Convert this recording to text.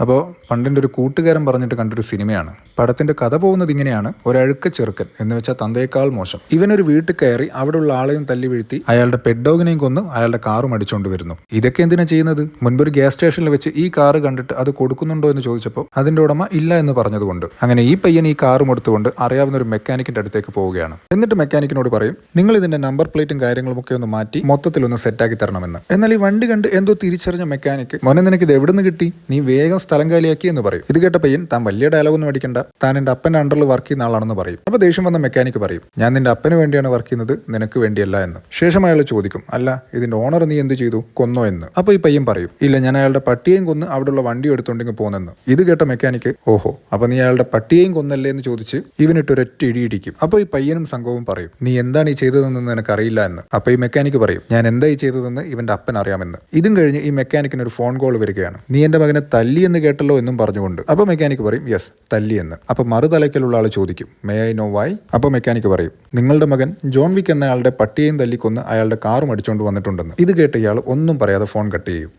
അപ്പോൾ പണ്ടിൻ്റെ ഒരു കൂട്ടുകാരൻ പറഞ്ഞിട്ട് കണ്ടൊരു സിനിമയാണ്. പടത്തിന്റെ കഥ പോകുന്നത് ഇങ്ങനെയാണ്. ഒരഴുക്ക ചെറുക്കൻ എന്ന് വെച്ചാൽ തന്തയേക്കാൾ മോശം. ഇവനൊരു വീട്ടിൽ കയറി അവിടെയുള്ള ആളെയും തല്ലി വീഴ്ത്തി അയാളുടെ പെറ്റ് ഡോഗിനെയും കൊന്ന് അയാളുടെ കാറും അടിച്ചുകൊണ്ട് വരുന്നു. ഇതൊക്കെ എന്തിനാ ചെയ്യുന്നത്? മുൻപൊരു ഗ്യാസ് സ്റ്റേഷനിൽ വെച്ച് ഈ കാറ് കണ്ടിട്ട് അത് കൊടുക്കുന്നുണ്ടോ എന്ന് ചോദിച്ചപ്പോൾ അതിന്റെ ഉടമ ഇല്ല എന്ന് പറഞ്ഞതുകൊണ്ട് അങ്ങനെ ഈ പയ്യൻ ഈ കാറും എടുത്തുകൊണ്ട് അറിയാവുന്ന ഒരു മെക്കാനിക്കിന്റെ അടുത്തേക്ക് പോവുകയാണ്. എന്നിട്ട് മെക്കാനിക്കിനോട് പറയും, നിങ്ങൾ ഇതിന്റെ നമ്പർ പ്ലേറ്റും കാര്യങ്ങളും ഒക്കെ ഒന്ന് മാറ്റി മൊത്തത്തിലൊന്ന് സെറ്റാക്കി തരണമെന്ന്. എന്നാൽ ഈ വണ്ടി കണ്ട് എന്തോ തിരിച്ചറിഞ്ഞ മെക്കാനിക്ക്, മോനെ നിനക്ക് ഇത് എവിടെ നിന്ന് കിട്ടി, നീ വേഗം സ്ഥലം കാലിയാക്കി എന്ന് പറയും. ഇത് കേട്ട പയ്യൻ താൻ വലിയ ഡയലോഗൊന്നും അടിക്കണ്ട, താൻ എന്റെ അപ്പന്റെ അണ്ടറിൽ വർക്ക് ചെയ്യുന്ന ആളാണെന്ന് പറയും. അപ്പൊ ദേഷ്യം വന്ന മെക്കാനിക്ക് പറയും, ഞാൻ നിന്റെ അപ്പന് വേണ്ടിയാണ് വർക്ക് ചെയ്യുന്നത്, നിനക്ക് വേണ്ടിയല്ല എന്ന്. ശേഷം അയാൾ ചോദിക്കും, അല്ല ഇതിന്റെ ഓണർ നീ എന്ത് ചെയ്തു, കൊന്നോ എന്ന്. അപ്പൊ ഈ പയ്യൻ പറയും, ഇല്ല ഞാൻ അയാളുടെ പട്ടിയെയും കൊന്ന് അവിടെയുള്ള വണ്ടി എടുത്തുണ്ടെങ്കിൽ പോന്നെന്ന്. ഇത് കേട്ട മെക്കാനിക്ക്, ഓഹോ അപ്പൊ നീ അയാളുടെ പട്ടിയെയും കൊന്നല്ലേ എന്ന് ചോദിച്ച് ഇവനിട്ടൊരൊറ്റ ഇടിയിടിക്കും. അപ്പൊ ഈ പയ്യനും സംഘവും പറയും, നീ എന്താണ് ഈ ചെയ്തതെന്ന് നിനക്ക് അറിയില്ല എന്ന്. അപ്പൊ ഈ മെക്കാനിക്ക് പറയും, ഞാൻ എന്താ ഈ ചെയ്തതെന്ന് ഇവന്റെ അപ്പൻ അറിയാമെന്ന്. ഇതും കഴിഞ്ഞ് ഈ മെക്കാനിക്കിന് ഒരു ഫോൺ കോൾ വരികയാണ്. നീ എന്റെ മകനെ തല്ലി എന്ന് കേട്ടല്ലോ എന്നും പറഞ്ഞുകൊണ്ട്. അപ്പൊ മെക്കാനിക്ക് പറയും, യെസ് തല്ലി എന്ന്. അപ്പൊ മറുതലയ്ക്കലുള്ള ആൾ ചോദിക്കും, മേ ഐ നോ വൈ? അപ്പൊ മെക്കാനിക്ക് പറയും, നിങ്ങളുടെ മകൻ ജോൺ വിക്ക് എന്നയാളുടെ പട്ടിയെയും തല്ലിക്കൊന്ന് അയാളുടെ കാറും അടിച്ചുകൊണ്ട് വന്നിട്ടുണ്ടെന്ന്. ഇത് കേട്ട് ഇയാൾ ഒന്നും പറയാതെ ഫോൺ കട്ട് ചെയ്യും.